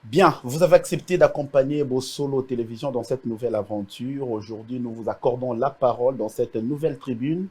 Bien, vous avez accepté d'accompagner Bossolo Télévision dans cette nouvelle aventure. Aujourd'hui, nous vous accordons la parole dans cette nouvelle tribune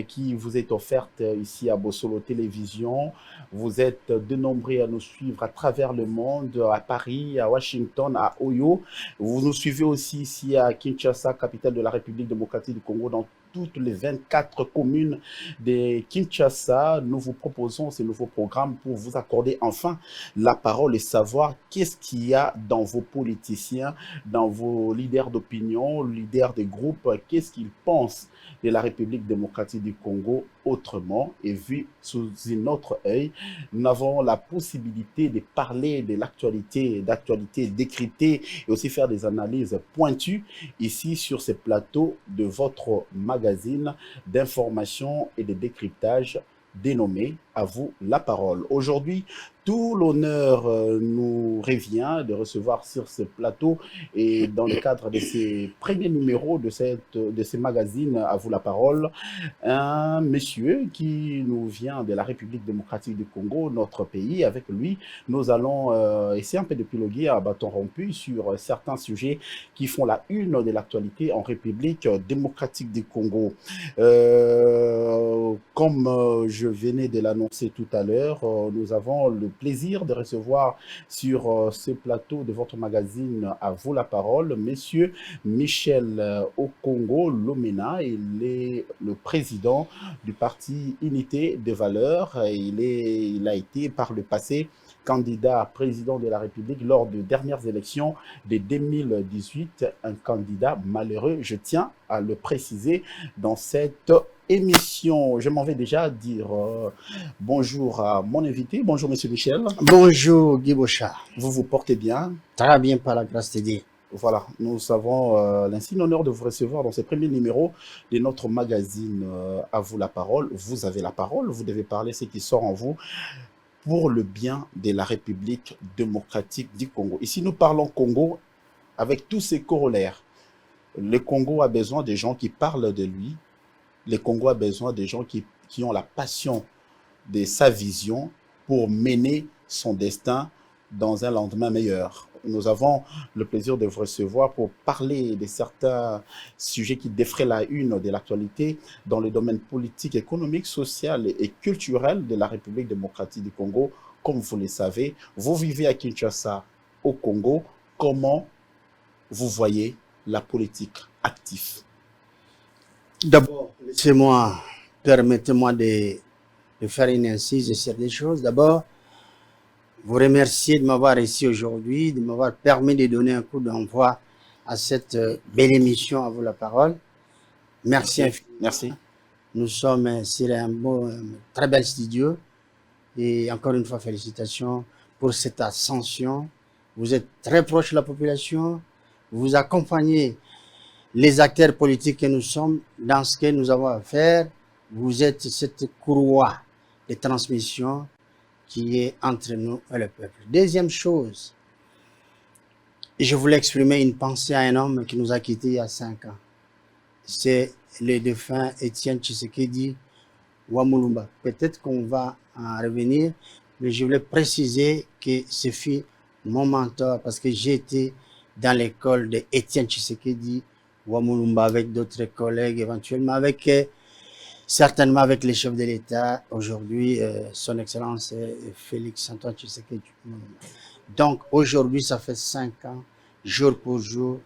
qui vous est offerte ici à Bossolo Télévision. Vous êtes dénombrés à nous suivre à travers le monde, à Paris, à Washington, à Oyo. Vous nous suivez aussi ici à Kinshasa, capitale de la République démocratique du Congo, dans toutes les 24 communes de Kinshasa. Nous vous proposons ce nouveau programme pour vous accorder enfin la parole et savoir qu'est-ce qu'il y a dans vos politiciens, dans vos leaders d'opinion, leaders des groupes, qu'est-ce qu'ils pensent de la République démocratique du Congo autrement et vu sous un autre œil. Nous avons la possibilité de parler de l'actualité, d'actualité décryptée et aussi faire des analyses pointues ici sur ces plateaux de votre magazine d'information et de décryptage dénommé À vous la parole. Aujourd'hui, tout l'honneur nous revient de recevoir sur ce plateau et dans le cadre de ces premiers numéros de ces magazines À vous la parole, un monsieur qui nous vient de la République démocratique du Congo, notre pays. Avec lui, nous allons essayer un peu de piloguer à bâton rompu sur certains sujets qui font la une de l'actualité en République démocratique du Congo. Comme je venais de l'annoncer tout à l'heure, nous avons le plaisir de recevoir sur ce plateau de votre magazine À vous la parole, monsieur Michel Okongo Lomena. Il est le président du parti Unité des valeurs. Il a été par le passé candidat à président de la République lors des dernières élections de 2018, un candidat malheureux, je tiens à le préciser dans cette émission. Je m'en vais déjà dire bonjour à mon invité. Bonjour Monsieur Michel. Bonjour Guy Bochard. Vous vous portez bien? Très bien par la grâce de Dieu. Voilà, nous avons l'insigne honneur de vous recevoir dans ce premier numéro de notre magazine À vous la parole. Vous avez la parole, vous devez parler ce qui sort en vous pour le bien de la République démocratique du Congo. Ici, nous parlons Congo avec tous ses corollaires. Le Congo a besoin des gens qui parlent de lui. Le Congo a besoin des gens qui ont la passion de sa vision pour mener son destin dans un lendemain meilleur. Nous avons le plaisir de vous recevoir pour parler de certains sujets qui défraient la une de l'actualité dans le domaine politique, économique, social et culturel de la République démocratique du Congo. Comme vous le savez, vous vivez à Kinshasa, au Congo. Comment vous voyez la politique active? D'abord, permettez-moi de faire une incise sur des choses. D'abord, vous remercier de m'avoir ici aujourd'hui, de m'avoir permis de donner un coup d'envoi à cette belle émission À vous la parole. Merci infiniment. Merci. Nous sommes sur un très bel studio et encore une fois, félicitations pour cette ascension. Vous êtes très proche de la population, vous accompagnez les acteurs politiques que nous sommes dans ce que nous avons à faire. Vous êtes cette courroie de transmission qui est entre nous et le peuple. Deuxième chose, je voulais exprimer une pensée à un homme qui nous a quittés il y a 5 ans. C'est le défunt Étienne Tshisekedi Wamulumba. Peut-être qu'on va en revenir, mais je voulais préciser que ce fut mon mentor parce que j'ai été dans l'école de Étienne Tshisekedi Wamulumba avec d'autres collègues, éventuellement certainement avec les chefs de l'État, aujourd'hui, son Excellence Félix Antoine Tshisekedi. Donc, aujourd'hui, ça fait 5 ans, jour pour jour,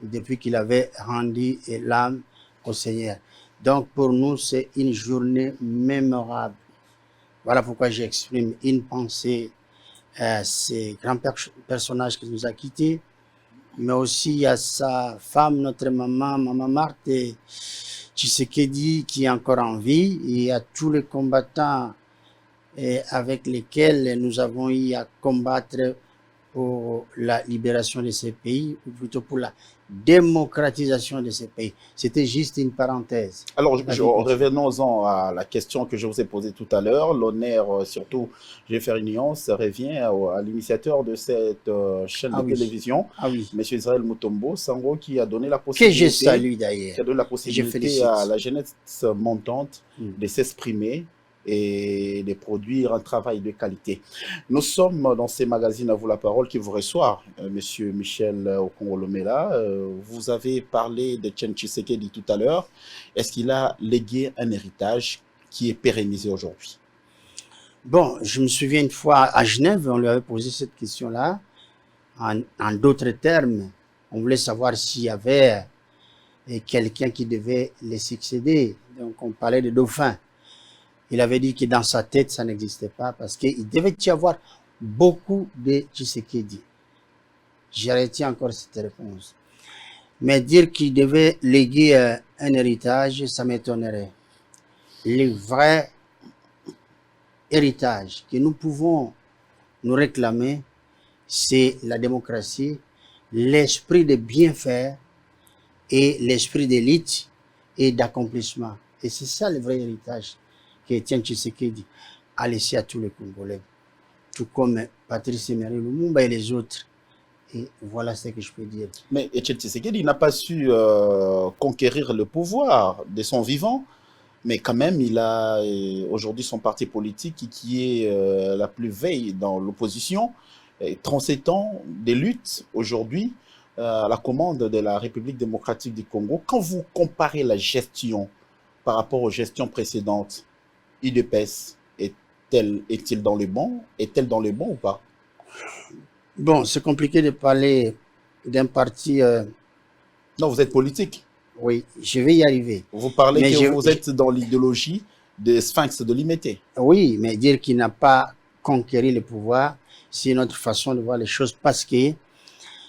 depuis qu'il avait rendu l'âme au Seigneur. Donc, pour nous, c'est une journée mémorable. Voilà pourquoi j'exprime une pensée à ces grands personnages qui nous a quittés, mais aussi à sa femme, notre maman Marthe Tshisekedi, qui est encore en vie, et à tous les combattants avec lesquels nous avons eu à combattre pour la libération de ces pays, ou plutôt pour la démocratisation de ces pays. C'était juste une parenthèse. Alors, revenons-en à la question que je vous ai posée tout à l'heure. L'honneur, surtout, je vais faire une nuance, revient à l'initiateur de cette chaîne de télévision, M. Israël Mutombo Sango, qui a donné la possibilité, que je salue d'ailleurs, qui a donné la possibilité à la jeunesse montante de s'exprimer et de produire un travail de qualité. Nous sommes dans ces magazines à vous la parole qui vous reçoit, Monsieur Michel Okongolomela. Vous avez parlé de Etienne Tshisekedi tout à l'heure. Est-ce qu'il a légué un héritage qui est pérennisé aujourd'hui? Bon, je me souviens une fois à Genève, on lui avait posé cette question-là, en d'autres termes. On voulait savoir s'il y avait quelqu'un qui devait les succéder. Donc on parlait de dauphin. Il avait dit que dans sa tête, ça n'existait pas parce qu'il devait y avoir beaucoup de Tshisekedi. J'ai arrêté encore cette réponse. Mais dire qu'il devait léguer un héritage, ça m'étonnerait. Le vrai héritage que nous pouvons nous réclamer, c'est la démocratie, l'esprit de bien faire et l'esprit d'élite et d'accomplissement. Et c'est ça le vrai héritage qu'Etienne Tshisekedi a laissé à tous les Congolais, tout comme Patrice Emery Lumumba et les autres. Et voilà ce que je peux dire. Mais Etienne Tshisekedi n'a pas su conquérir le pouvoir de son vivant, mais quand même, il a aujourd'hui son parti politique qui est la plus veille dans l'opposition. 37 ans de lutte aujourd'hui à la commande de la République démocratique du Congo. Quand vous comparez la gestion par rapport aux gestions précédentes, UDPS est-il dans le bon? Est-elle dans le bon ou pas? Bon, c'est compliqué de parler d'un parti. Non, vous êtes politique. Oui, je vais y arriver. Vous parlez mais que vous êtes dans l'idéologie des sphinx de Limete. Oui, mais dire qu'il n'a pas conquéri le pouvoir, c'est une autre façon de voir les choses parce que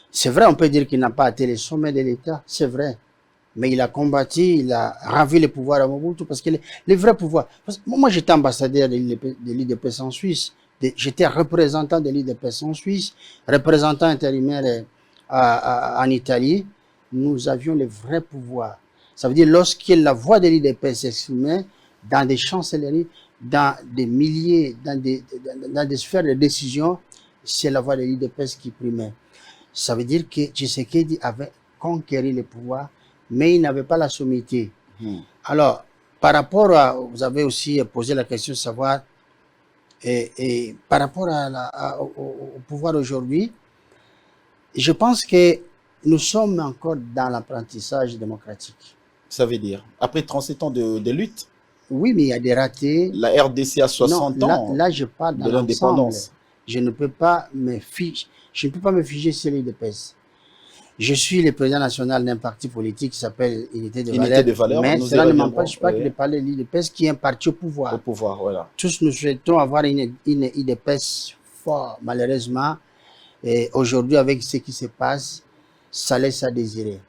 c'est vrai, on peut dire qu'il n'a pas atteint les sommets de l'État, c'est vrai. Mais il a combattu, il a ravi le pouvoir à Mobutu parce que le vrai pouvoir. Moi, j'étais ambassadeur de l'UDPS en Suisse. J'étais représentant de l'UDPS en Suisse, représentant intérimaire en Italie. Nous avions le vrai pouvoir. Ça veut dire lorsque la voix de l'UDPS s'exprimait dans des chancelleries, dans des milliers, dans des sphères de décision, c'est la voix de l'UDPS qui primait. Ça veut dire que Tshisekedi avait conquéri le pouvoir, mais il n'avait pas la sommité. Alors, par rapport à, vous avez aussi posé la question de savoir, et par rapport au pouvoir aujourd'hui, je pense que nous sommes encore dans l'apprentissage démocratique. Ça veut dire, après 37 ans de lutte? Oui, mais il y a des ratés. La RDC a 60 ans là, je parle de l'indépendance. Je ne peux pas me figer sur l'UDPS. Je suis le président national d'un parti politique qui s'appelle Unité de Valeurs, mais cela ne m'empêche pas de parler de l'UDPS qui est un parti au pouvoir. Au pouvoir, voilà. Tous nous souhaitons avoir une UDPS forte. Malheureusement, aujourd'hui, avec ce qui se passe, ça laisse à désirer.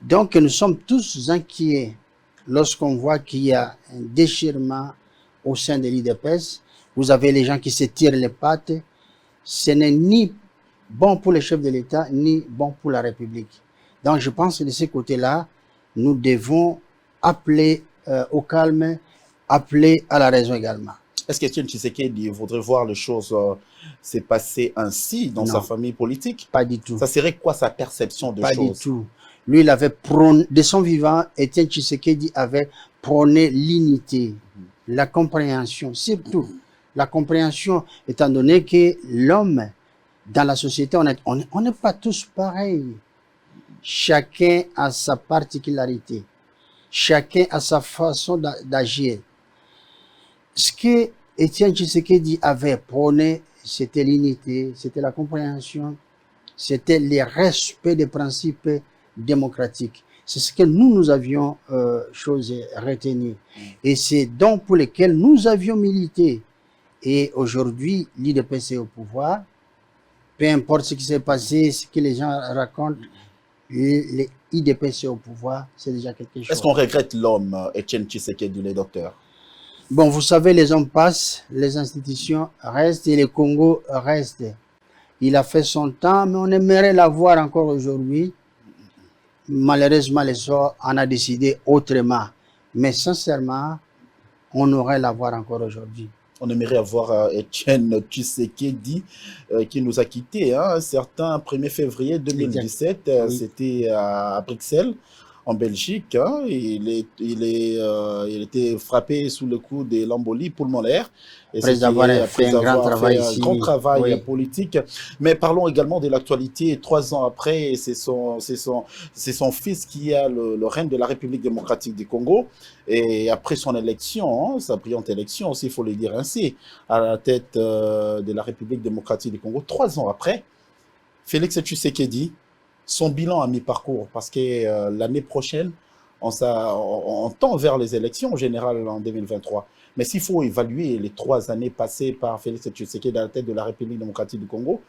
Donc, nous sommes tous inquiets lorsqu'on voit qu'il y a un déchirement au sein de l'UDPS. Vous avez les gens qui se tirent les pattes. Ce n'est ni bon pour les chefs de l'État, ni bon pour la République. Donc, je pense que de ce côté-là, nous devons appeler au calme, appeler à la raison également. Est-ce qu'Etienne Tshisekedi voudrait voir les choses se passer ainsi dans sa famille politique? Pas du tout. Ça serait quoi sa perception de choses? Pas du tout. Lui, il avait prôné, de son vivant, Etienne Tshisekedi avait prôné l'unité, la compréhension, surtout la compréhension, étant donné que l'homme, dans la société, on n'est pas tous pareils. Chacun a sa particularité. Chacun a sa façon d'agir. Ce que Etienne Tshisekedi avait prôné, c'était l'unité, c'était la compréhension, c'était le respect des principes démocratiques. C'est ce que nous avions retenu. Et c'est donc pour lesquels nous avions milité. Et aujourd'hui, l'UDPS est au pouvoir. Peu importe ce qui s'est passé, ce que les gens racontent, l'UDPS est au pouvoir, c'est déjà quelque chose. Est-ce qu'on regrette l'homme, Etienne Tshisekedi, le docteur? Bon, vous savez, les hommes passent, les institutions restent et le Congo reste. Il a fait son temps, mais on aimerait l'avoir encore aujourd'hui. Malheureusement, l'essor en a décidé autrement. Mais sincèrement, on aurait l'avoir encore aujourd'hui. On aimerait avoir Etienne Tshisekedi qui nous a quittés. Un certain 1er février 2017, c'était à Bruxelles, en Belgique. Hein. Il était frappé sous le coup de l'embolie pulmonaire. Et Après avoir fait un grand travail un ici. grand travail Oui. politique. Mais parlons également de l'actualité. 3 ans après, c'est son fils qui a le règne de la République démocratique du Congo. Et après son élection, hein, sa brillante élection aussi, il faut le dire ainsi, à la tête de la République démocratique du Congo, 3 ans après, Félix Tshisekedi, son bilan à mi-parcours, parce que l'année prochaine, on tend vers les élections en général en 2023. Mais s'il faut évaluer les 3 années passées par Félix Tshisekedi à la tête de la République démocratique du Congo,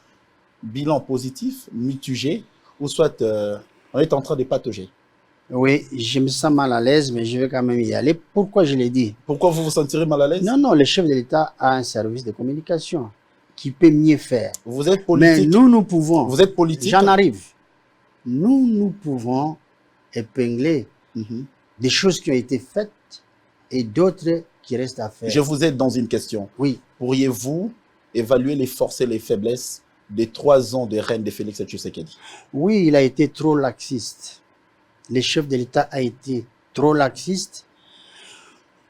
bilan positif, mitigé, ou soit on est en train de patauger. Oui, je me sens mal à l'aise, mais je vais quand même y aller. Pourquoi je l'ai dit? Pourquoi vous vous sentirez mal à l'aise? Non, non, le chef de l'État a un service de communication qui peut mieux faire. Vous êtes Mais politique. nous pouvons. Vous êtes politique. J'en arrive. Nous pouvons épingler des choses qui ont été faites et d'autres qui restent à faire. Je vous aide dans une question. Oui. Pourriez-vous évaluer les forces et les faiblesses des 3 ans de règne de Félix Tshisekedi? Oui, il a été trop laxiste. Le chef de l'État a été trop laxiste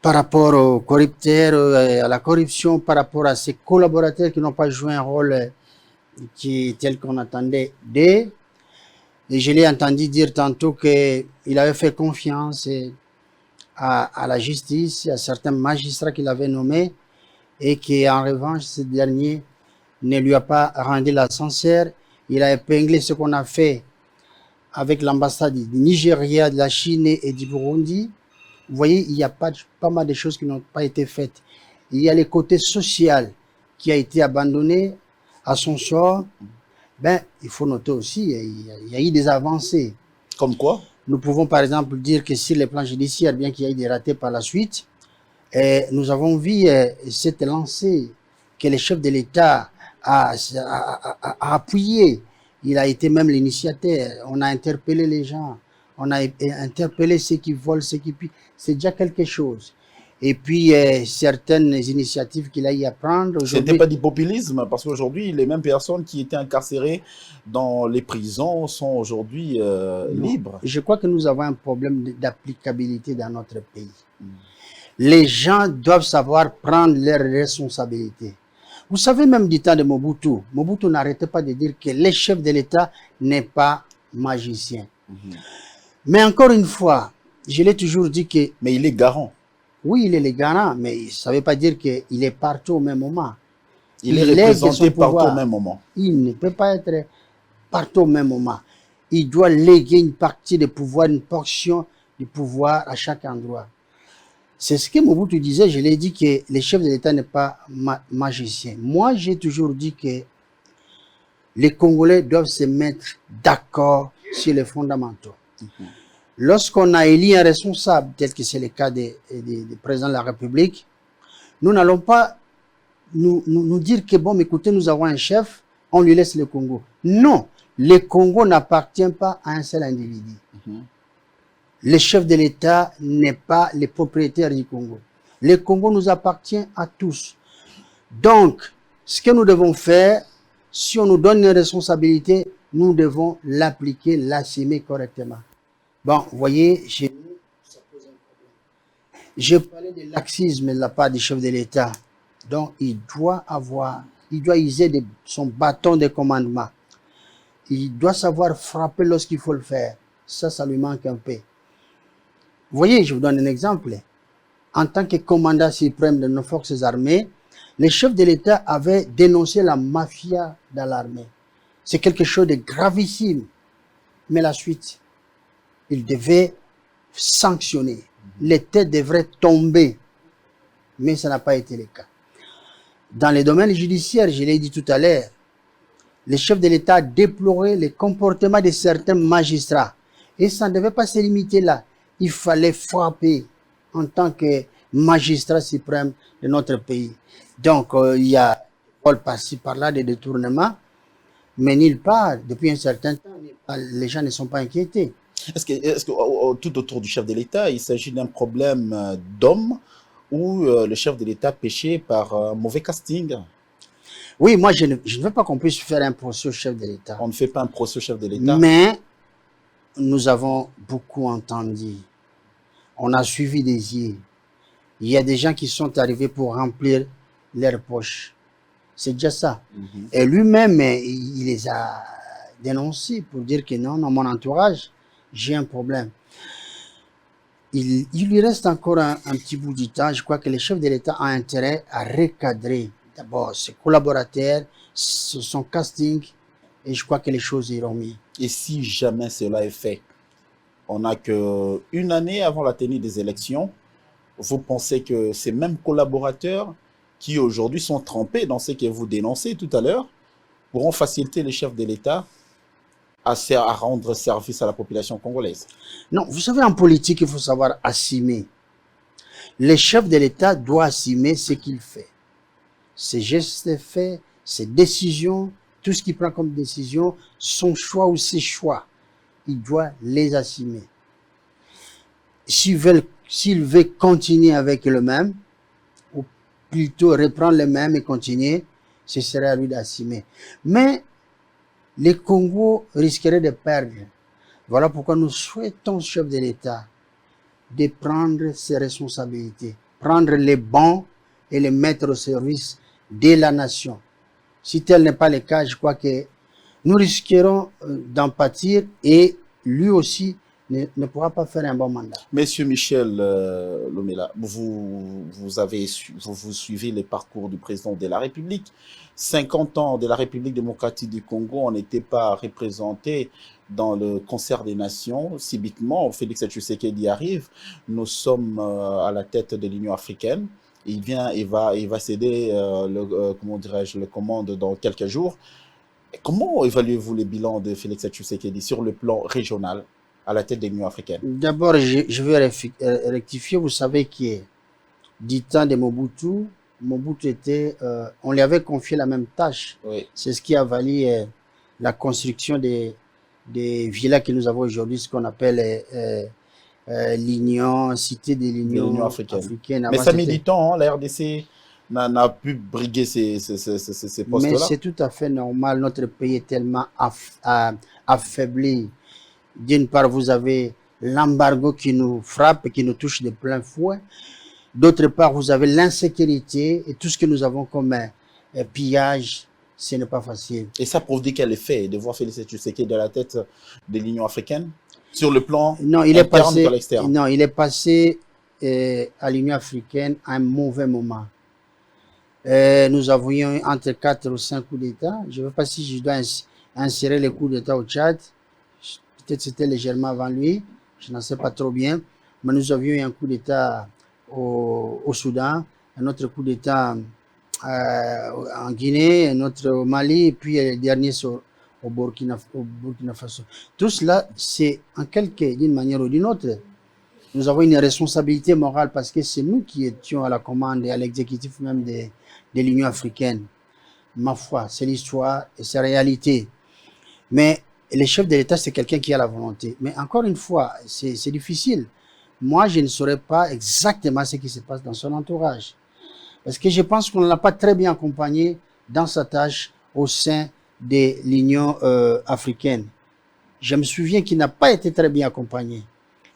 par rapport aux corrupteurs, à la corruption, par rapport à ses collaborateurs qui n'ont pas joué un rôle tel qu'on attendait d'eux. Et je l'ai entendu dire tantôt qu'il avait fait confiance à la justice, à certains magistrats qu'il avait nommés, et qu'en revanche, ce dernier ne lui a pas rendu l'ascenseur. Il a épinglé ce qu'on a fait avec l'ambassade du Nigeria, de la Chine et du Burundi. Vous voyez, il y a pas mal de choses qui n'ont pas été faites. Il y a le côté social qui a été abandonné à son sort. Ben, il faut noter aussi, il y a eu des avancées. Comme quoi? Nous pouvons par exemple dire que sur les plans judiciaires, bien qu'il y ait des ratés par la suite, nous avons vu cette lancée que le chef de l'État a appuyé. Il a été même l'initiateur. On a interpellé les gens. On a interpellé ceux qui volent, ceux qui pillent. C'est déjà quelque chose. Et puis, certaines initiatives qu'il a eu à prendre. Ce n'était pas du populisme, parce qu'aujourd'hui, les mêmes personnes qui étaient incarcérées dans les prisons sont aujourd'hui libres. Je crois que nous avons un problème d'applicabilité dans notre pays. Les gens doivent savoir prendre leurs responsabilités. Vous savez, même du temps de Mobutu, Mobutu n'arrêtait pas de dire que le chef de l'État n'est pas magicien. Mais encore une fois, je l'ai toujours dit que... Mais il est garant. Oui, il est le garant, mais ça ne veut pas dire qu'il est partout au même moment. Il est représenté partout au même moment. Il ne peut pas être partout au même moment. Il doit léguer une partie du pouvoir, une portion du pouvoir à chaque endroit. C'est ce que Mobutu disait, je l'ai dit que le chef de l'État n'est pas magicien. Moi, j'ai toujours dit que les Congolais doivent se mettre d'accord sur les fondamentaux. Lorsqu'on a élu un responsable, tel que c'est le cas du président de la République, nous n'allons pas nous dire que bon, écoutez, nous avons un chef, on lui laisse le Congo. Non, le Congo n'appartient pas à un seul individu. Le chef de l'État n'est pas le propriétaire du Congo. Le Congo nous appartient à tous. Donc, ce que nous devons faire, si on nous donne une responsabilité, nous devons l'appliquer, l'assumer correctement. Bon, vous voyez, chez nous, ça pose un problème. Je parlais de laxisme de la part du chef de l'État. Donc, il doit user son bâton de commandement. Il doit savoir frapper lorsqu'il faut le faire. Ça lui manque un peu. Vous voyez, je vous donne un exemple. En tant que commandant suprême de nos forces armées, le chef de l'État avait dénoncé la mafia dans l'armée. C'est quelque chose de gravissime. Mais la suite, il devait sanctionner. Les têtes devraient tomber. Mais ça n'a pas été le cas. Dans les domaines judiciaires, je l'ai dit tout à l'heure, le chef de l'État a déploré le comportement de certains magistrats. Et ça ne devait pas se limiter là. Il fallait frapper en tant que magistrat suprême de notre pays. Donc, il y a par-ci, par-là des détournements, mais nulle part, depuis un certain temps, les gens ne sont pas inquiétés. Est-ce que tout autour du chef de l'État, il s'agit d'un problème d'homme ou le chef de l'État péché par un mauvais casting? Oui, moi, je ne veux pas qu'on puisse faire un procès au chef de l'État. On ne fait pas un procès au chef de l'État. Mais nous avons beaucoup entendu. On a suivi des yeux. Il y a des gens qui sont arrivés pour remplir leurs poches. C'est déjà ça. Et lui-même, il les a dénoncés pour dire que non, dans mon entourage, j'ai un problème. Il lui reste encore un petit bout du temps. Je crois que le chef de l'État a intérêt à recadrer d'abord ses collaborateurs, son casting, et je crois que les choses iront mieux. Et si jamais cela est fait, on n'a qu'une année avant la tenue des élections, vous pensez que ces mêmes collaborateurs qui aujourd'hui sont trempés dans ce que vous dénoncez tout à l'heure pourront faciliter les chefs de l'État à rendre service à la population congolaise? Non, vous savez, en politique, il faut savoir assumer. Le chef de l'État doit assumer ce qu'il fait. Ses gestes faits, ses décisions, tout ce qu'il prend comme décision, son choix ou ses choix, il doit les assumer. S'il veut continuer avec le même, ou plutôt reprendre le même et continuer, ce serait à lui d'assumer. Mais les Congos risqueraient de perdre. Voilà pourquoi nous souhaitons au chef de l'État de prendre ses responsabilités, prendre les bons et les mettre au service de la nation. Si tel n'est pas le cas, je crois que nous risquerons d'en pâtir et lui aussi ne pourra pas faire un bon mandat. Monsieur Michel Lomela, vous suivez les parcours du président de la République. 50 ans de la République démocratique du Congo, on n'était pas représenté dans le concert des nations. Subitement, Félix Tshisekedi arrive. Nous sommes à la tête de l'Union africaine. Il va céder comment dirais-je, le commande dans quelques jours. Comment évaluez-vous le bilan de Félix Tshisekedi sur le plan régional à la tête de l'Union africaine? D'abord, je vais rectifier. Vous savez que du temps de Mobutu était, on lui avait confié la même tâche. Oui. C'est ce qui a valu la construction des villas que nous avons aujourd'hui, ce qu'on appelle l'Union, cité de l'Union africaine. Mais ça met du temps, hein, la RDC n'a pu briguer ces postes-là. Mais c'est tout à fait normal. Notre pays est tellement affaibli. D'une part, vous avez l'embargo qui nous frappe et qui nous touche de plein fouet. D'autre part, vous avez l'insécurité et tout ce que nous avons comme pillage. Ce n'est pas facile. Et ça prouve quel effet de voir Félix Tshisekedi à la tête de l'Union africaine sur le plan interne et l'externe? Non, il est passé à l'Union africaine à un mauvais moment. Nous avions entre 4 ou 5 coups d'État. Je ne sais pas si je dois insérer les coups d'État au Tchad. Peut-être c'était légèrement avant lui. Je n'en sais pas trop bien. Mais nous avions eu un coup d'État au Soudan, un autre coup d'État en Guinée, un autre au Mali, et puis le dernier au Burkina Faso. Tout cela, c'est d'une manière ou d'une autre. Nous avons une responsabilité morale parce que c'est nous qui étions à la commande et à l'exécutif même de l'Union africaine. Ma foi, c'est l'histoire et c'est la réalité. Mais le chef de l'État, c'est quelqu'un qui a la volonté. Mais encore une fois, c'est difficile. Moi, je ne saurais pas exactement ce qui se passe dans son entourage. Parce que je pense qu'on ne l'a pas très bien accompagné dans sa tâche au sein de l'Union africaine. Je me souviens qu'il n'a pas été très bien accompagné.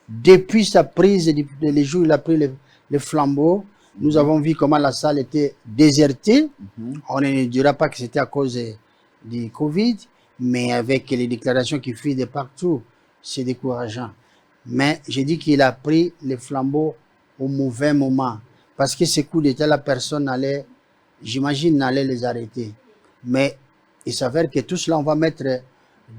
Depuis sa prise, les jours où il a pris le flambeau, nous avons vu comment la salle était désertée. On ne dira pas que c'était à cause du Covid, mais avec les déclarations qui fuient de partout, c'est décourageant. Mais j'ai dit qu'il a pris le flambeau au mauvais moment. Parce que ces coups d'État, la personne allait, j'imagine, n'allait les arrêter. Mais il s'avère que tout cela, on va mettre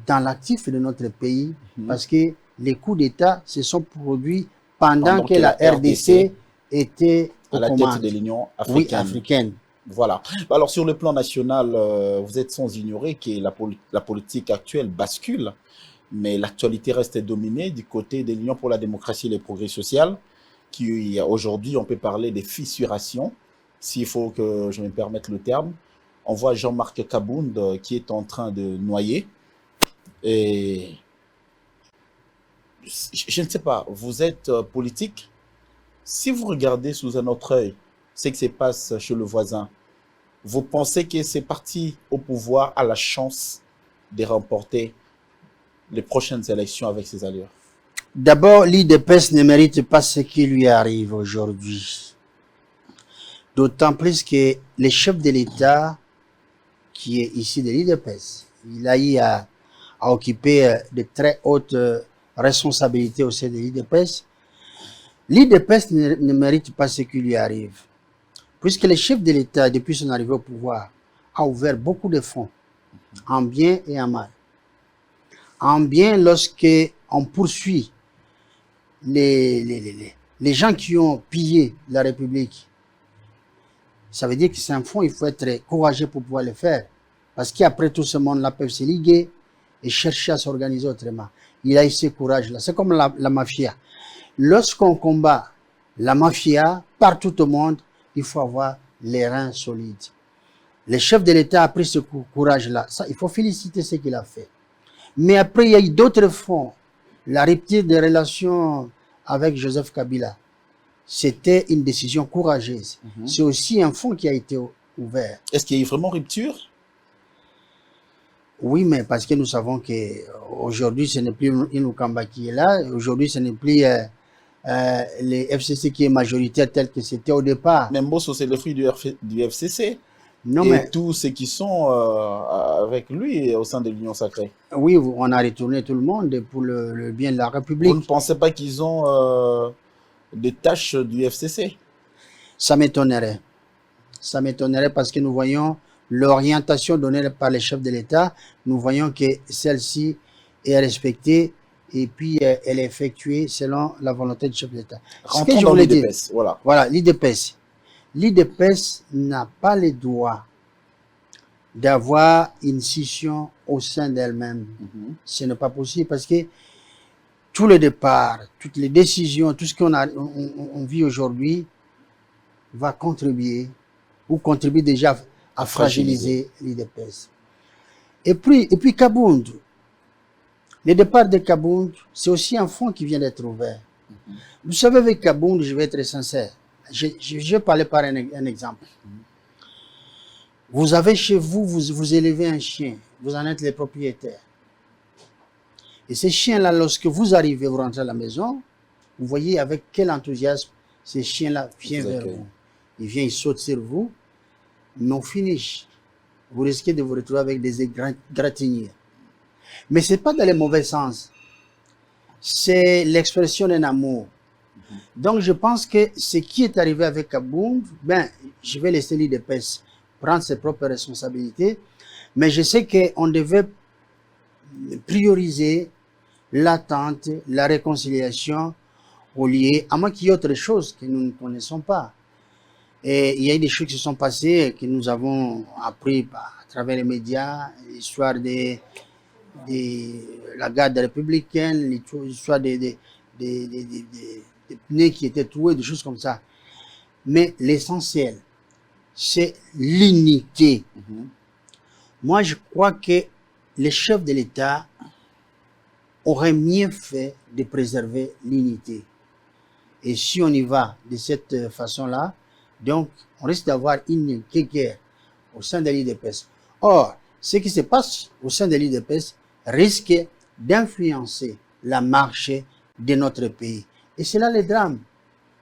dans l'actif de notre pays, parce que les coups d'État se sont produits pendant que la RDC était à la tête de l'Union africaine. Oui, africaine. Voilà. Alors, sur le plan national, vous êtes sans ignorer que la politique actuelle bascule, mais l'actualité reste dominée du côté de l'Union pour la démocratie et le progrès social, qui aujourd'hui, on peut parler de fissuration, s'il faut que je me permette le terme. On voit Jean-Marc Kabound qui est en train de noyer. Et je ne sais pas, vous êtes politique. Si vous regardez sous un autre œil ce qui se passe chez le voisin, vous pensez que ces partis au pouvoir a la chance de remporter les prochaines élections avec ces allures? D'abord, l'IDPS ne mérite pas ce qui lui arrive aujourd'hui. D'autant plus que le chef de l'État, qui est ici de l'IDPS, il a eu à occuper de très hautes responsabilités au sein de l'IDPS. L'IDPS ne mérite pas ce qui lui arrive. Puisque le chef de l'État, depuis son arrivée au pouvoir, a ouvert beaucoup de fonds, en bien et en mal. En bien, lorsque on poursuit les gens qui ont pillé la République, ça veut dire que c'est un fonds, il faut être courageux pour pouvoir le faire. Parce qu'après tout ce monde-là peut se liguer et chercher à s'organiser autrement. Il a eu ce courage-là. C'est comme la mafia. Lorsqu'on combat la mafia, partout au monde, il faut avoir les reins solides. Le chef de l'État a pris ce courage-là. Ça, il faut féliciter ce qu'il a fait. Mais après, il y a eu d'autres fonds. La rupture des relations avec Joseph Kabila, c'était une décision courageuse. C'est aussi un fonds qui a été ouvert. Est-ce qu'il y a eu vraiment rupture? Oui, mais parce que nous savons qu'aujourd'hui, ce n'est plus Inukamba qui est là. Aujourd'hui, ce n'est plus les FCC qui est majoritaire tel que c'était au départ. Même Bosso, c'est le fruit du FCC. Non, et mais tous ceux qui sont avec lui au sein de l'Union sacrée. Oui, on a retourné tout le monde pour le bien de la République. Vous ne pensez pas qu'ils ont des tâches du FCC? Ça m'étonnerait. Ça m'étonnerait parce que nous voyons l'orientation donnée par les chefs de l'État. Nous voyons que celle-ci est respectée et puis elle est effectuée selon la volonté du chef de l'État. Rentrons dans l'IDPS, voilà. Voilà, l'IDPS. L'IDPS n'a pas le droit d'avoir une scission au sein d'elle-même. Ce n'est pas possible parce que tout le départ, toutes les décisions, tout ce on vit aujourd'hui va contribuer ou contribue déjà à fragiliser l'IDPS. Et puis Kabound. Le départ de Kabound, c'est aussi un fonds qui vient d'être ouvert. Vous savez, avec Kabound, je vais être sincère. Je vais parler par un exemple. Vous avez chez vous, vous élevez un chien, vous en êtes les propriétaires. Et ces chiens-là, lorsque vous arrivez, vous rentrez à la maison, vous voyez avec quel enthousiasme ces chiens-là viennent vers vous. Ils viennent, ils sautent sur vous, mais on finit. Vous risquez de vous retrouver avec des égratignures. Mais ce n'est pas dans le mauvais sens. C'est l'expression d'un amour. Donc, je pense que ce qui est arrivé avec Kabound, je vais laisser l'IDPS prendre ses propres responsabilités, mais je sais qu'on devait prioriser l'attente, la réconciliation au lieu, à moins qu'il y ait autre chose que nous ne connaissons pas. Et il y a eu des choses qui se sont passées, que nous avons appris à travers les médias, l'histoire de la garde républicaine, l'histoire des pneus qui étaient troués, des choses comme ça. Mais l'essentiel, c'est l'unité. Moi, je crois que les chefs de l'État auraient mieux fait de préserver l'unité. Et si on y va de cette façon-là, donc, on risque d'avoir une guerre au sein de l'IDPS. Or, ce qui se passe au sein de l'IDPS risque d'influencer la marche de notre pays. Et c'est là le drame.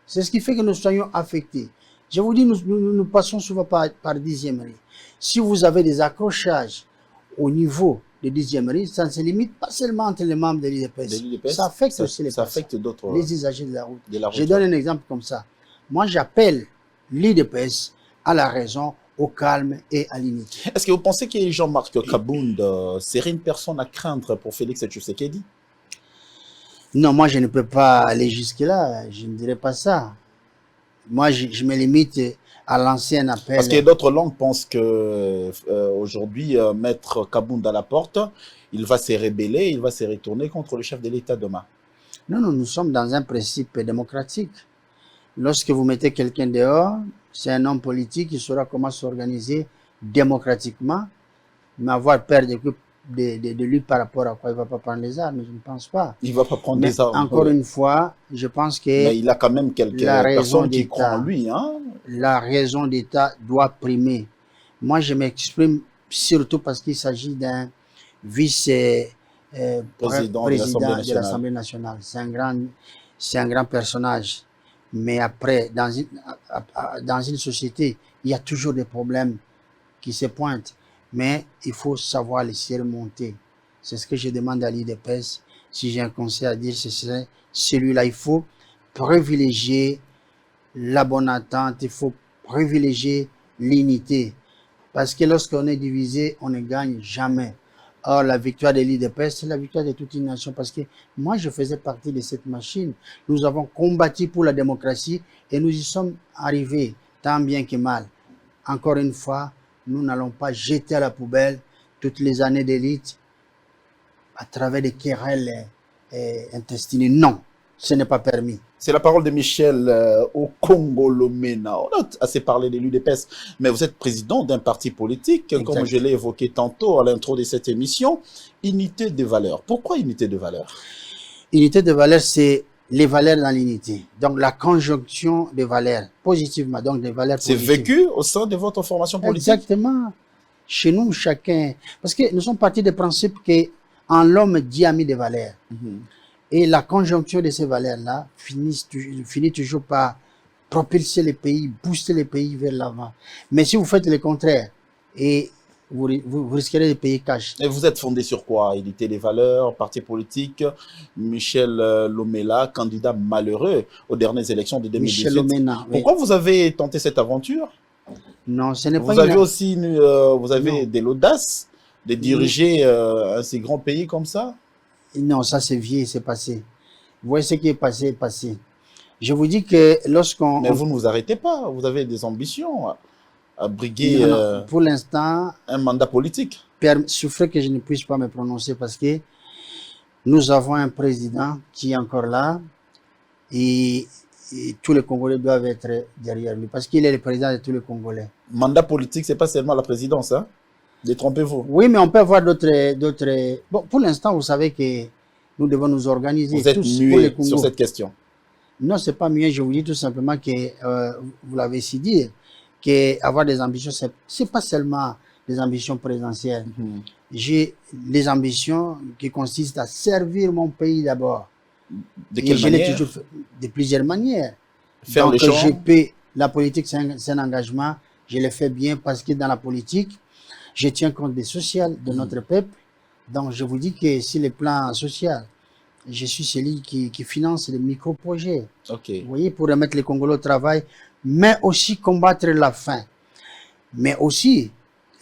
C'est ce qui fait que nous soyons affectés. Je vous dis, nous passons souvent par dixièmerie. Si vous avez des accrochages au niveau de dixièmerie, ça ne se limite pas seulement entre les membres de l'IDPS. Ça affecte aussi les usagers de la route. Je donne un exemple comme ça. Moi, j'appelle l'IDPS à la raison, au calme et à l'unité. Est-ce que vous pensez que Jean-Marc Kabound serait une personne à craindre pour Félix Tshisekedi? Non, moi je ne peux pas aller jusque-là, je ne dirais pas ça. Moi je me limite à lancer un appel. Parce que d'autres langues pensent que aujourd'hui, mettre Kabound à la porte, il va se rebeller, il va se retourner contre le chef de l'État demain. Non, nous sommes dans un principe démocratique. Lorsque vous mettez quelqu'un dehors, c'est un homme politique qui saura comment s'organiser démocratiquement, mais avoir peur de lui par rapport à quoi il ne va pas prendre les armes, je ne pense pas. Il ne va pas prendre les armes. Encore une fois, je pense que... Mais il a quand même quelques personnes qui croient en lui. La raison d'État doit primer. Moi, je m'exprime surtout parce qu'il s'agit d'un vice président de l'Assemblée président de nationale. l'Assemblée nationale. C'est un grand personnage. Mais après, dans une société, il y a toujours des problèmes qui se pointent. Mais il faut savoir les surmonter. C'est ce que je demande à l'IDPS. Si j'ai un conseil à dire, c'est celui-là. Il faut privilégier la bonne entente, il faut privilégier l'unité. Parce que lorsqu'on est divisé, on ne gagne jamais. Or, la victoire de l'IDPS, c'est la victoire de toute une nation. Parce que moi, je faisais partie de cette machine. Nous avons combattu pour la démocratie et nous y sommes arrivés, tant bien que mal. Encore une fois, nous n'allons pas jeter à la poubelle toutes les années d'élite à travers des querelles intestines. Non, ce n'est pas permis. C'est la parole de Michel Okongolomena. On a assez parlé de l'UDPS, mais vous êtes président d'un parti politique, Exact. comme je l'ai évoqué tantôt à l'intro de cette émission. Unité de valeurs. Pourquoi unité de valeurs? Unité de valeurs, c'est les valeurs dans l'unité. Donc, la conjonction des valeurs, positivement, donc des valeurs C'est positives. vécu au sein de votre formation politique? Exactement. Chez nous, chacun. Parce que nous sommes partis du principe que en l'homme, Dieu a mis des valeurs. Et la conjonction de ces valeurs-là finit toujours par propulser les pays, booster les pays vers l'avant. Mais si vous faites le contraire, et vous risquerez de payer cash. Et vous êtes fondé sur quoi? Unité des valeurs, parti politique, Michel Lomela, candidat malheureux aux dernières élections de 2018. Michel Lomena. Oui. Pourquoi vous avez tenté cette aventure? Non, ce n'est pas Vous avez aussi vous avez de l'audace de diriger un si grand pays comme ça? Non, ça c'est vieux, c'est passé. Vous voyez ce qui est passé, est passé. Je vous dis que lorsqu'on... Mais vous ne vous arrêtez pas, vous avez des ambitions à briguer Non, pour l'instant, un mandat politique. souffrez que je ne puisse pas me prononcer parce que nous avons un président qui est encore là et tous les Congolais doivent être derrière lui parce qu'il est le président de tous les Congolais. Mandat politique, c'est pas seulement la présidence, hein? Détrompez-vous. Oui, mais on peut avoir d'autres... Bon, pour l'instant, vous savez que nous devons nous organiser. Vous êtes tous pour muet les Congos. sur cette question. Non, c'est pas mieux. Je vous dis tout simplement que, vous l'avez si dit, qu'avoir des ambitions, c'est pas seulement des ambitions présidentielles. J'ai des ambitions qui consistent à servir mon pays d'abord. De Et quelle je l'ai manière? toujours fait de plusieurs manières. Faire Donc, les champs? je peux, la politique, c'est un engagement. Je le fais bien parce que dans la politique, je tiens compte des sociales de notre peuple. Donc, je vous dis que sur le plan social, je suis celui qui finance les micro-projets. Ok. Vous voyez, pour remettre les Congolais au travail, mais aussi combattre la faim. Mais aussi,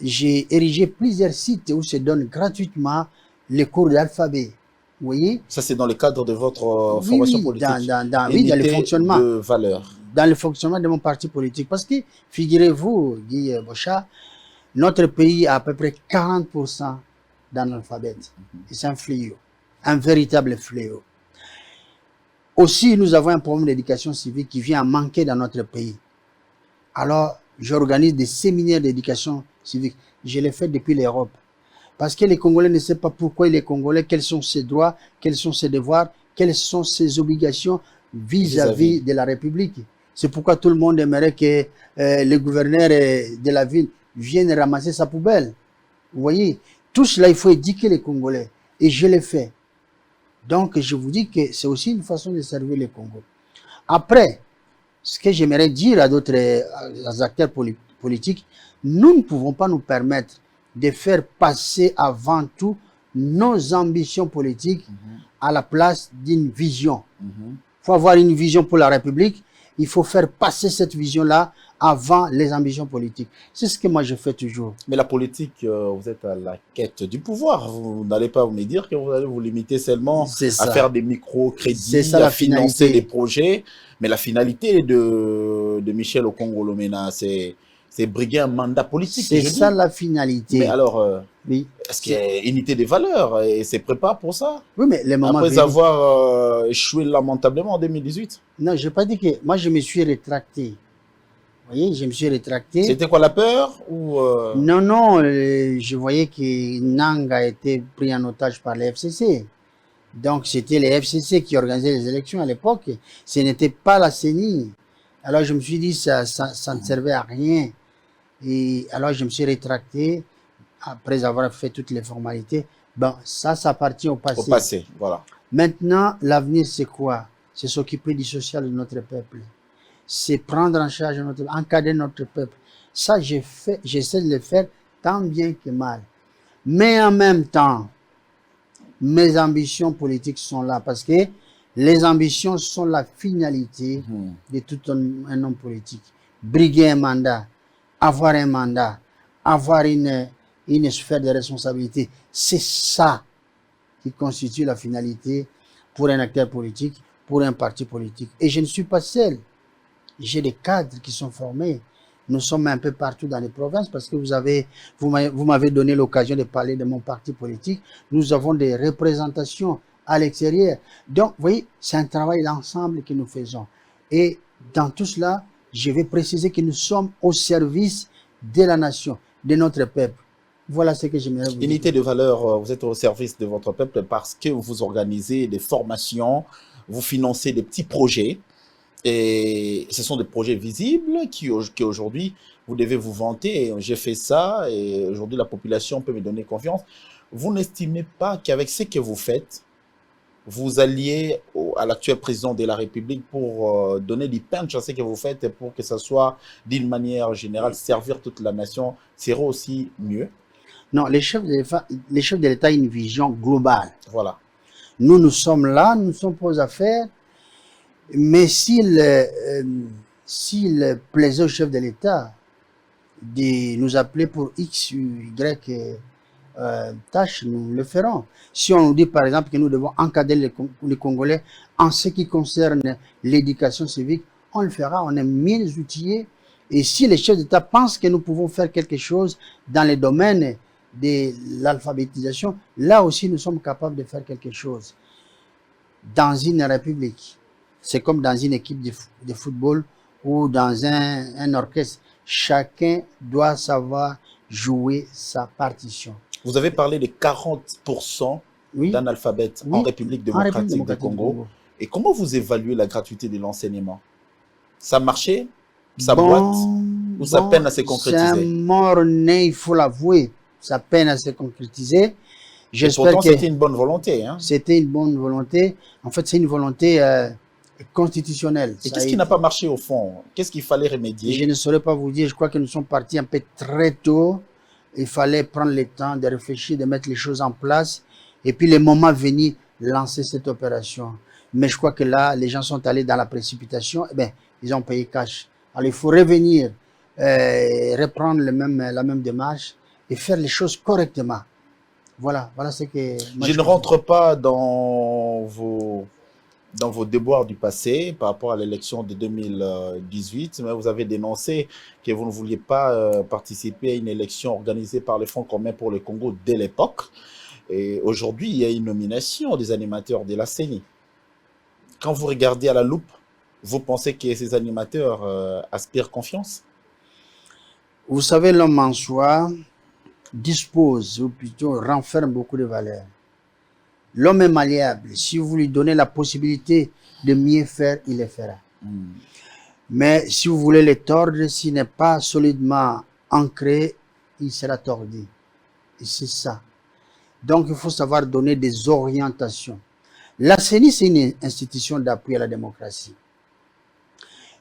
j'ai érigé plusieurs sites où se donnent gratuitement les cours d'alphabet. Vous voyez? Ça, c'est dans le cadre de votre Oui, formation oui, politique. oui, dans le Unité fonctionnement. de valeurs. Dans le fonctionnement de mon parti politique. Parce que, figurez-vous, Guy Bocha, notre pays a à peu près 40% d'analphabètes. Et c'est un fléau, un véritable fléau. Aussi, nous avons un problème d'éducation civique qui vient à manquer dans notre pays. Alors, j'organise des séminaires d'éducation civique. Je l'ai fait depuis l'Europe. Parce que les Congolais ne savent pas pourquoi il est Congolais, quels sont ses droits, quels sont ses devoirs, quelles sont ses obligations vis-à-vis de la République. C'est pourquoi tout le monde aimerait que le gouverneur de la ville vienne ramasser sa poubelle. Vous voyez, tout cela, il faut éduquer les Congolais. Et je l'ai fait. Donc, je vous dis que c'est aussi une façon de servir les Congolais. Après, ce que j'aimerais dire à d'autres acteurs politiques, nous ne pouvons pas nous permettre de faire passer avant tout nos ambitions politiques à la place d'une vision. Il faut avoir une vision pour la République. Il faut faire passer cette vision-là avant les ambitions politiques. C'est ce que moi je fais toujours. Mais la politique, vous êtes à la quête du pouvoir. Vous n'allez pas me dire que vous allez vous limiter seulement à faire des micro-crédits, à financer des projets. Mais la finalité de Michel Okongolomena, c'est briguer un mandat politique. C'est ça la finalité. Mais alors, oui. est-ce qu'il y a unité des valeurs et c'est prépare pour ça? Oui, mais les moments après avoir échoué lamentablement en 2018. Non, je n'ai pas dit que... Moi, je me suis rétracté. Vous voyez, je me suis rétracté. C'était quoi, la peur ou Non, non, je voyais que Nang a été pris en otage par les FCC. Donc, c'était les FCC qui organisaient les élections à l'époque. Ce n'était pas la CENI. Alors, je me suis dit, ça ne servait à rien. Et alors, je me suis rétracté après avoir fait toutes les formalités, bon, ça appartient au passé. Au passé, voilà. Maintenant, l'avenir, c'est quoi? C'est s'occuper du social de notre peuple. C'est prendre en charge notre, encadrer notre peuple. Ça, j'essaie de le faire tant bien que mal. Mais en même temps, mes ambitions politiques sont là parce que les ambitions sont la finalité de tout un homme politique. Briguer un mandat, avoir une sphère de responsabilité, c'est ça qui constitue la finalité pour un acteur politique, pour un parti politique. Et je ne suis pas seul. J'ai des cadres qui sont formés. Nous sommes un peu partout dans les provinces parce que vous m'avez donné l'occasion de parler de mon parti politique. Nous avons des représentations à l'extérieur. Donc, vous voyez, c'est un travail d'ensemble que nous faisons. Et dans tout cela, je vais préciser que nous sommes au service de la nation, de notre peuple. Voilà ce que j'aimerais vous dire. Unité de valeur, vous êtes au service de votre peuple parce que vous organisez des formations, vous financez des petits projets. Et ce sont des projets visibles qui aujourd'hui, vous devez vous vanter. J'ai fait ça et aujourd'hui, la population peut me donner confiance. Vous n'estimez pas qu'avec ce que vous faites, vous alliez à l'actuel président de la République pour donner du punch à ce que vous faites et pour que ça soit, d'une manière générale, servir toute la nation, serait aussi mieux? Non, les chefs de l'État ont une vision globale. Voilà. Nous sommes là, nous sommes aux affaires. Mais s'il plaisait au chef de l'État de nous appeler pour X ou Y tâche, nous le ferons. Si on nous dit par exemple que nous devons encadrer les Congolais en ce qui concerne l'éducation civique, on le fera, on est 1000 outillés. Et si les chefs d'État pensent que nous pouvons faire quelque chose dans les domaines de l'alphabétisation, là aussi nous sommes capables de faire quelque chose. Dans une république, c'est comme dans une équipe de football ou dans un orchestre. Chacun doit savoir jouer sa partition. Vous avez parlé de 40% d'analphabètes en République démocratique du Congo. Et comment vous évaluez la gratuité de l'enseignement? Ça marchait? Ça boite? Ou ça peine à se concrétiser? C'est un mort-né, il faut l'avouer. Ça peine à se concrétiser. J'espère que c'était une bonne volonté. Hein? C'était une bonne volonté. En fait, c'est une volonté constitutionnelle. Et qu'est-ce qui n'a pas marché au fond? Qu'est-ce qu'il fallait remédier? Je ne saurais pas vous dire. Je crois que nous sommes partis un peu très tôt. Il fallait prendre le temps de réfléchir, de mettre les choses en place. Et puis, le moment venu, lancer cette opération. Mais je crois que là, les gens sont allés dans la précipitation. Eh bien, ils ont payé cash. Alors, il faut revenir, reprendre la même démarche et faire les choses correctement. Voilà ce que... Je ne rentre pas dans vos déboires du passé par rapport à l'élection de 2018, mais vous avez dénoncé que vous ne vouliez pas participer à une élection organisée par le Front commun pour le Congo dès l'époque. Et aujourd'hui, il y a une nomination des animateurs de la CENI. Quand vous regardez à la loupe, vous pensez que ces animateurs aspirent confiance? Vous savez, l'homme en soi dispose, ou plutôt renferme beaucoup de valeurs. L'homme est malléable. Si vous lui donnez la possibilité de mieux faire, il le fera. Mais si vous voulez le tordre, s'il n'est pas solidement ancré, il sera tordu. Et c'est ça. Donc, il faut savoir donner des orientations. La CENI, c'est une institution d'appui à la démocratie.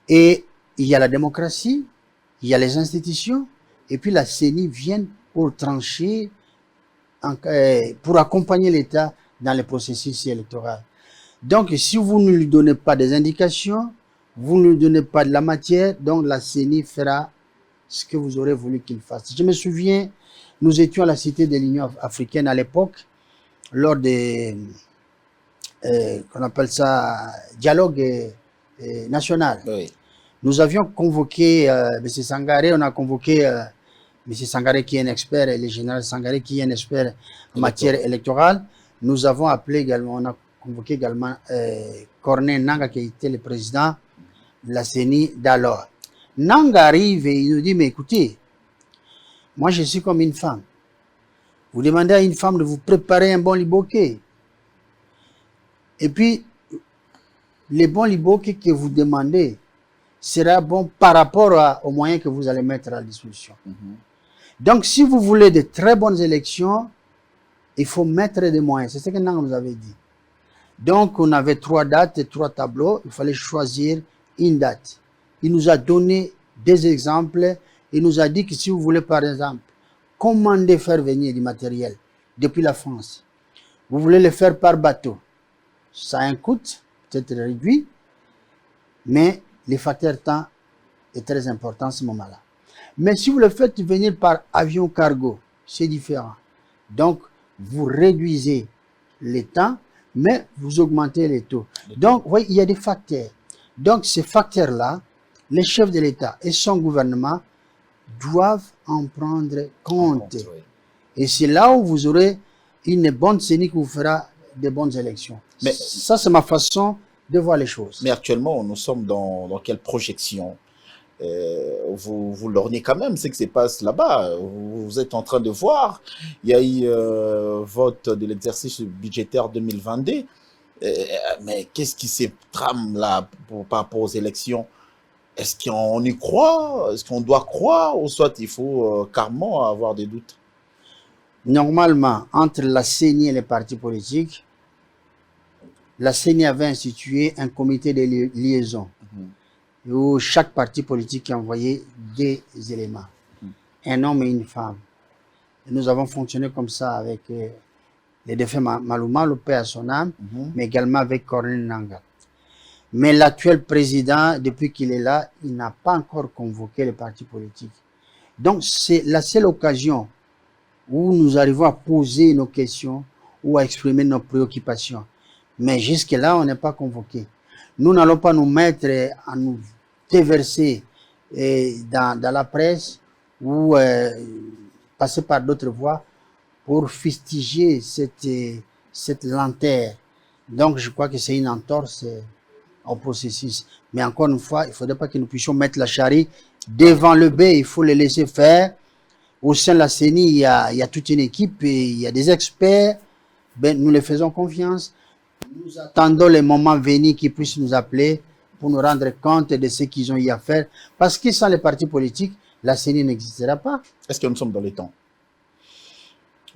Et il y a la démocratie, il y a les institutions, et puis la CENI vient pour trancher, pour accompagner l'État dans le processus électoral. Donc, si vous ne lui donnez pas des indications, vous ne lui donnez pas de la matière, donc la CENI fera ce que vous aurez voulu qu'il fasse. Je me souviens, nous étions à la Cité de l'Union africaine à l'époque, lors des, qu'on appelle ça, dialogue national. Oui. Nous avions convoqué M. Sangaré, on a convoqué M. Sangaré qui est un expert, et le général Sangaré qui est un expert en matière électorale. Nous avons appelé également, on a convoqué également Corneille Nangaa qui était le président de la CENI d'alors. Nangaa arrive et il nous dit, mais écoutez, moi je suis comme une femme. Vous demandez à une femme de vous préparer un bon liboké. Et puis, le bon liboké que vous demandez sera bon par rapport aux moyens que vous allez mettre à la disposition. Donc, si vous voulez de très bonnes élections, il faut mettre des moyens. C'est ce que Nang nous avait dit. Donc, on avait 3 dates et 3 tableaux. Il fallait choisir une date. Il nous a donné des exemples. Il nous a dit que si vous voulez, par exemple, commander faire venir du matériel depuis la France, vous voulez le faire par bateau, ça a un coût peut-être réduit, mais le facteur temps est très important à ce moment-là. Mais si vous le faites venir par avion cargo, c'est différent. Donc, vous réduisez les temps, mais vous augmentez les taux. Donc, oui, il y a des facteurs. Donc, ces facteurs-là, les chefs de l'État et son gouvernement doivent en prendre compte. Et c'est là où vous aurez une bonne CENI qui vous fera de bonnes élections. Mais ça, c'est ma façon de voir les choses. Mais actuellement, nous sommes dans quelle projection? Vous lorgnez quand même ce qui se passe là-bas. Vous êtes en train de voir, il y a eu vote de l'exercice budgétaire 2022. Mais qu'est-ce qui se trame là par rapport aux élections? Est-ce qu'on y croit? Est-ce qu'on doit croire? Ou soit il faut carrément avoir des doutes? Normalement, entre la CENI et les partis politiques, la CENI avait institué un comité de liaison où chaque parti politique envoyait des éléments, un homme et une femme. Et nous avons fonctionné comme ça avec les défunts Malouma, le père à son âme, mais également avec Corneille Nangaa. Mais l'actuel président, depuis qu'il est là, il n'a pas encore convoqué les partis politiques. Donc, c'est la seule occasion où nous arrivons à poser nos questions ou à exprimer nos préoccupations. Mais jusque-là, on n'est pas convoqué. Nous n'allons pas nous mettre à nous déverser dans la presse ou passer par d'autres voies pour fustiger cette lenteur. Donc, je crois que c'est une entorse au processus. Mais encore une fois, il ne faudrait pas que nous puissions mettre la charrue devant le bœuf. Il faut les laisser faire. Au sein de la CENI, il y a toute une équipe et il y a des experts. Ben, nous les faisons confiance. Nous attendons les moments venus qu'ils puissent nous appeler pour nous rendre compte de ce qu'ils ont eu à faire. Parce que sans les partis politiques, la CENI n'existera pas. Est-ce que nous sommes dans les temps?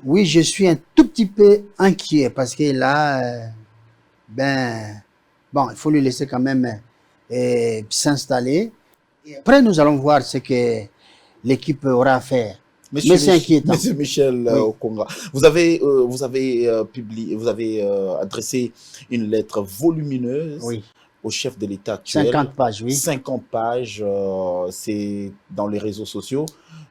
Oui, je suis un tout petit peu inquiet parce que là, bon, il faut lui laisser quand même s'installer. Après, nous allons voir ce que l'équipe aura à faire. Mais c'est inquiétant. Monsieur Michel Okonga, vous avez publié, vous avez adressé une lettre volumineuse au chef de l'État actuel. 50 pages, oui. 50 pages, c'est dans les réseaux sociaux.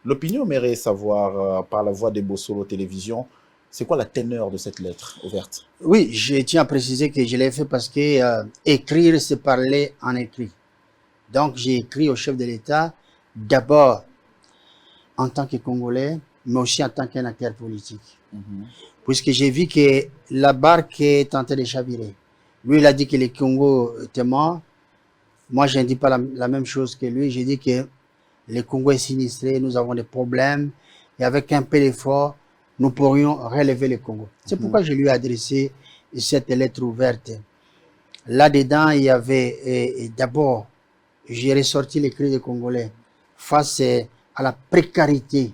L'opinion mairie savoir, par la voix des Bossolo Télévision, c'est quoi la teneur de cette lettre ouverte? Oui, je tiens à préciser que je l'ai fait parce que écrire, c'est parler en écrit. Donc, j'ai écrit au chef de l'État, d'abord en tant que Congolais, mais aussi en tant qu'un acteur politique. Puisque j'ai vu que la barque est en train de chavirer. Lui, il a dit que le Congo était mort. Moi, je ne dis pas la même chose que lui. J'ai dit que le Congo est sinistré, nous avons des problèmes. Et avec un peu d'effort, nous pourrions relever le Congo. C'est pourquoi je lui ai adressé cette lettre ouverte. Là-dedans, il y avait d'abord, j'ai ressorti les cris des Congolais face à la précarité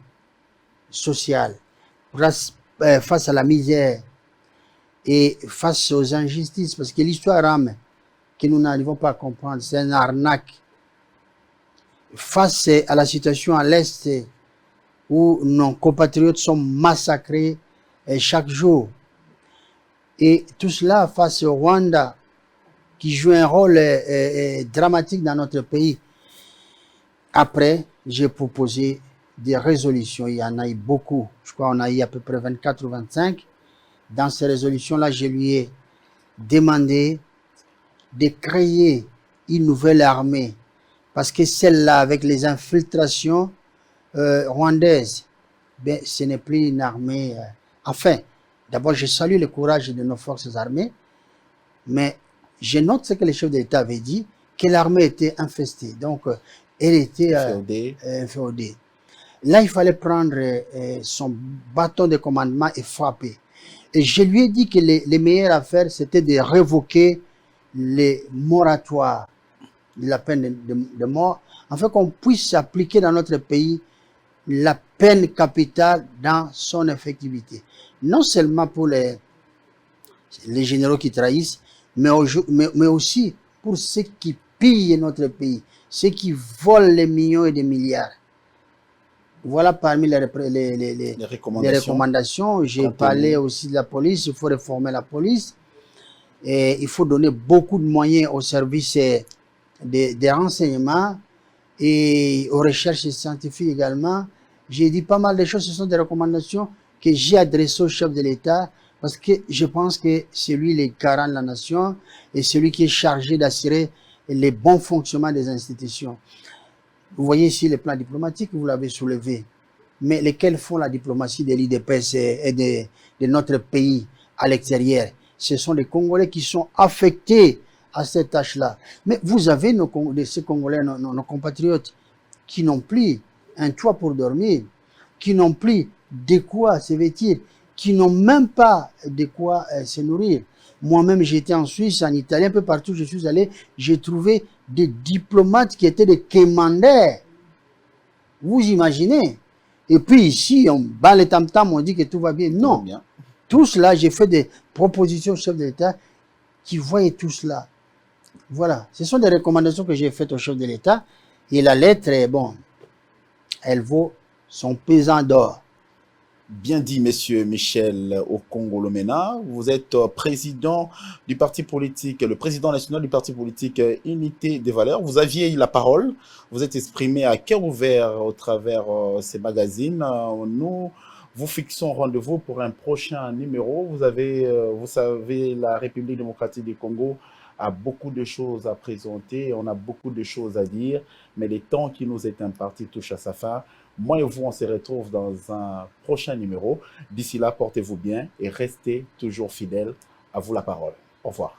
sociale, face à la misère et face aux injustices, parce que l'histoire rame que nous n'arrivons pas à comprendre, c'est une arnaque. Face à la situation à l'Est où nos compatriotes sont massacrés chaque jour. Et tout cela face au Rwanda qui joue un rôle dramatique dans notre pays. Après, j'ai proposé des résolutions. Il y en a eu beaucoup. Je crois qu'on a eu à peu près 24 ou 25. Dans ces résolutions-là, je lui ai demandé de créer une nouvelle armée. Parce que celle-là, avec les infiltrations rwandaises, ben, ce n'est plus une armée. Enfin, d'abord, je salue le courage de nos forces armées. Mais je note ce que le chef de l'État avait dit, que l'armée était infestée. Donc, elle était féodée. Là, il fallait prendre son bâton de commandement et frapper. Et je lui ai dit que les meilleures affaires, c'était de révoquer les moratoires de la peine de mort, afin qu'on puisse appliquer dans notre pays la peine capitale dans son effectivité. Non seulement pour les généraux qui trahissent, mais aussi pour ceux qui pillent notre pays, ceux qui volent les millions et des milliards. Voilà parmi les recommandations. J'ai parlé aussi de la police. Il faut réformer la police. Et il faut donner beaucoup de moyens aux services des renseignements et aux recherches scientifiques également. J'ai dit pas mal de choses. Ce sont des recommandations que j'ai adressées au chef de l'État parce que je pense que c'est lui le garant de la nation et celui qui est chargé d'assurer les bons fonctionnements des institutions. Vous voyez ici le plan diplomatique, vous l'avez soulevé. Mais lesquels font la diplomatie de l'IDPS et de notre pays à l'extérieur? Ce sont les Congolais qui sont affectés à cette tâche-là. Mais vous avez ces Congolais, nos compatriotes, qui n'ont plus un toit pour dormir, qui n'ont plus de quoi se vêtir, qui n'ont même pas de quoi se nourrir. Moi-même, j'étais en Suisse, en Italie, un peu partout où je suis allé, j'ai trouvé des diplomates qui étaient des quémandeurs. Vous imaginez? Et puis ici, on bat les tam-tam, on dit que tout va bien. Non. Tout cela, j'ai fait des propositions au chef de l'État qui voyaient tout cela. Voilà. Ce sont des recommandations que j'ai faites au chef de l'État. Et la lettre, bon, elle vaut son pesant d'or. Bien dit, monsieur Michel Okongolomena. Vous êtes président du parti politique, le président national du parti politique Unité des Valeurs. Vous aviez la parole. Vous êtes exprimé à cœur ouvert au travers ces magazines. Nous vous fixons rendez-vous pour un prochain numéro. Vous savez, la République démocratique du Congo a beaucoup de choses à présenter. On a beaucoup de choses à dire. Mais le temps qui nous est imparti touche à sa fin. Moi et vous, on se retrouve dans un prochain numéro. D'ici là, portez-vous bien et restez toujours fidèles. À vous la parole. Au revoir.